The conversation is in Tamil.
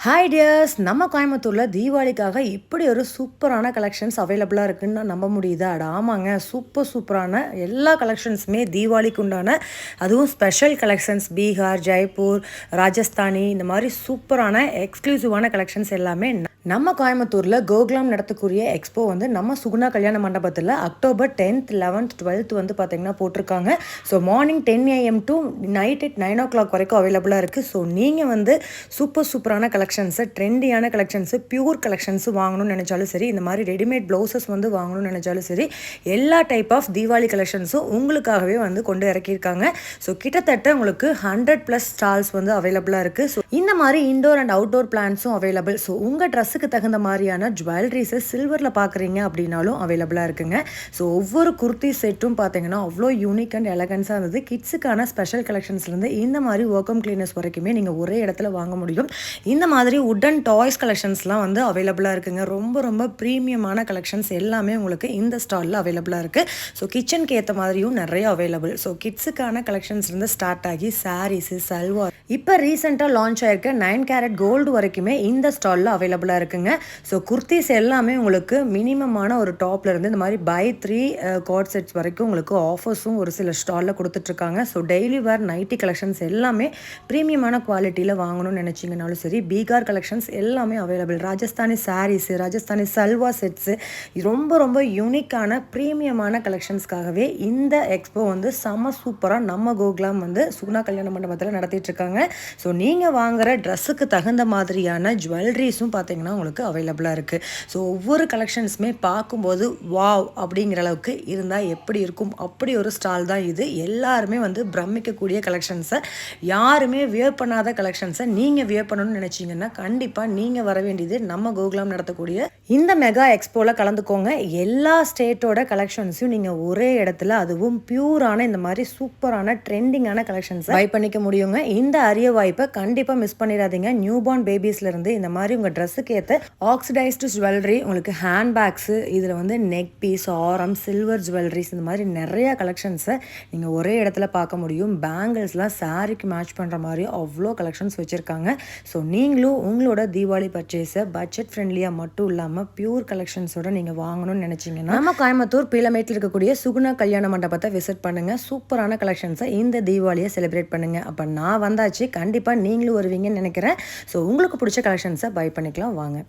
ஹாய் டியர்ஸ், நம்ம கோயம்புத்தூரில் தீபாவளிக்காக இப்படி ஒரு சூப்பரான கலெக்ஷன்ஸ் அவைலபிளாக இருக்குதுன்னு நம்ப முடியுதா? ஆமாங்க, சூப்பரான எல்லா கலெக்ஷன்ஸுமே தீபாவளிக்கு உண்டான, அதுவும் ஸ்பெஷல் கலெக்ஷன்ஸ். பீகார், ஜெய்ப்பூர், ராஜஸ்தானி, இந்த மாதிரி சூப்பரான எக்ஸ்க்ளூசிவான கலெக்ஷன்ஸ் எல்லாமே நம்ம கோயம்புத்தூரில் கோகுலம் நடத்தக்கூடிய எக்ஸ்போ வந்து நம்ம சுகுணா கல்யாண மண்டபத்தில் அக்டோபர் 10th, 11th, 12th வந்து பார்த்திங்கன்னா போட்டிருக்காங்க. So morning 10 AM to night 9 o'clock வரைக்கும் அவைலபிளாக இருக்குது. ஸோ நீங்கள் வந்து சூப்பரான கலெக்ஷன்ஸு, ட்ரெண்டியான கலெக்ஷன்ஸு, பியூர் கலெக்ஷன்ஸு வாங்கணும்னு நினச்சாலும் சரி, இந்த மாதிரி ரெடிமேட் ப்ளவுசஸ் வந்து வாங்கணும்னு நினச்சாலும் சரி, எல்லா டைப் ஆஃப் தீபாவளி கலெக்ஷன்ஸும் உங்களுக்காகவே வந்து கொண்டு இறக்கியிருக்காங்க. ஸோ கிட்டத்தட்ட உங்களுக்கு 100+ ஸ்டால்ஸ் வந்து அவைலபிளாக இருக்குது. ஸோ இந்த மாதிரி இன்டோர் அண்ட் அவுட்டோர் பிளான்ஸும் அவைலபிள். ஸோ உங்கள் ட்ரெஸ்ஸுக்கு தகுந்த மாதிரியான ஜுவல்லரிஸை சில்வரில் பார்க்குறீங்க அப்படின்னாலும் அவைலபிளாக இருக்குங்க. ஸோ ஒவ்வொரு குர்த்தி செட்டும் பார்த்தீங்கன்னா அவ்வளோ யூனிக் அண்ட் எலகன்ஸாக இருந்தது. கிட்ஸுக்கான ஸ்பெஷல் கலெக்ஷன்ஸ்லேருந்து இந்த மாதிரி ஒர்க்கம் கிளீனர்ஸ் வரைக்குமே நீங்கள் ஒரே இடத்துல வாங்க முடியும். இந்த மாதிரி உட்டன் டாய்ஸ் கலெக்ஷன்ஸ்லாம் வந்து அவைலபிளாக இருக்குங்க. ரொம்ப ப்ரீமியமான கலெக்ஷன்ஸ் எல்லாமே உங்களுக்கு இந்த ஸ்டாலில் அவைலபிளாக இருக்குது. ஸோ கிச்சனுக்கு ஏற்ற மாதிரியும் நிறைய அவைலபிள். ஸோ கிட்ஸுக்கான கலெக்ஷன்ஸ்லேருந்து ஸ்டார்ட் ஆகி சாரீஸு, சல்வார், இப்போ ரீசெண்டாக லான்ச் ஆயிருக்க 9 கேரட் கோல்டு வரைக்குமே இந்த ஸ்டாலில் அவைலபிளாக இருக்குங்க. ஸோ குர்த்திஸ் எல்லாமே உங்களுக்கு மினிமமான ஒரு டாப்ல இருந்து இந்த மாதிரி பை 3 கார்ட் செட்ஸ் வரைக்கும் உங்களுக்கு ஆஃபர்ஸும் ஒரு சில ஸ்டாலில் கொடுத்துட்ருக்காங்க. So daily wear nighty collections எல்லாமே ப்ரீமியமான குவாலிட்டியில் வாங்கணும்னு நினச்சிங்கனாலும் சரி, பீகார் கலெக்ஷன்ஸ் எல்லாமே அவைலபிள். ராஜஸ்தானி சாரீஸு, ராஜஸ்தானி சல்வா செட்ஸு, ரொம்ப யூனிக்கான ப்ரீமியமான கலெக்ஷன்ஸ்க்காகவே இந்த எக்ஸ்போ வந்து செம சூப்பராக நம்ம கோகுலம் வந்து சுகுணா கல்யாண மண்டபத்தில் நடத்திட்டுருக்காங்க. ஸோ நீங்கள் வாங்குகிற ட்ரெஸ்ஸுக்கு தகுந்த மாதிரியான ஜுவல்லரிஸும் பார்த்தீங்கன்னா உங்களுக்கு அவைலபிளாக இருக்குது. ஸோ ஒவ்வொரு கலெக்ஷன்ஸுமே பார்க்கும்போது வாவ் அப்படிங்கிற அளவுக்கு இருந்தால் எப்படி இருக்கும், அப்படி ஒரு ஸ்டால் தான் இது. எல்லாருமே வந்து பிரமிக்கக்கூடிய கலெக்ஷன்ஸை, யாருமே வியர் பண்ணாத கலெக்ஷன்ஸை நீங்கள் வியர் பண்ணணும்னு நினச்சிங்கன்னா கண்டிப்பாக நீங்கள் வர வேண்டியது நம்ம கோகுலம் நடத்தக்கூடிய இந்த மெகா எக்ஸ்போவில் கலந்துக்கோங்க. எல்லா ஸ்டேட்டோட கலெக்ஷன்ஸையும் நீங்கள் ஒரே இடத்துல, அதுவும் பியூரான இந்த மாதிரி சூப்பரான ட்ரெண்டிங்கான கலெக்ஷன்ஸை பை பண்ணிக்க முடியுங்க. இந்த அரிய வாய்ப்பை கண்டிப்பாக மிஸ் பண்ணிடாதீங்க. நியூபார்ன் பேபிஸ்லேருந்து இந்த மாதிரி உங்கள் ட்ரெஸ்ஸுக்கு ஏற்ற ஆக்சிடைஸ்டு ஜுவல்லரி, உங்களுக்கு ஹேண்ட் பேக்ஸு, இதில் வந்து நெக் பீஸ், ஆரம், சில்வர் ஜுவல்லரிஸ், இந்த மாதிரி நிறையா கலெக்ஷன்ஸை நீங்கள் ஒரே இடத்துல பார்க்க முடியும். பேங்கிள்ஸ்லாம் சாரிக்கு மேட்ச் பண்ணுற மாதிரி அவ்வளோ கலெக்ஷன்ஸ் வச்சுருக்காங்க. ஸோ நீங்களும் உங்களோட தீபாவளி பர்ச்சேஸை பட்ஜெட் ஃப்ரெண்ட்லியாக மட்டும் இல்லாமல் பியூர் கலெக்ஷன்ஸோட நீங்கள் வாங்கணும்னு நினச்சிங்கன்னா நம்ம கோயம்புத்தூர் பீலமேட்டில் இருக்கக்கூடிய சுகுணா கல்யாண மண்டபத்தை விசிட் பண்ணுங்கள். சூப்பரான கலெக்ஷன்ஸை இந்த தீபாவளியை செலிப்ரேட் பண்ணுங்கள். அப்போ நான் வந்தாச்சு, கண்டிப்பாக நீங்களும் வருவீங்கன்னு நினைக்கிறேன். ஸோ உங்களுக்கு பிடிச்ச கலெக்ஷன்ஸை பை பண்ணிக்கலாம், வாங்க.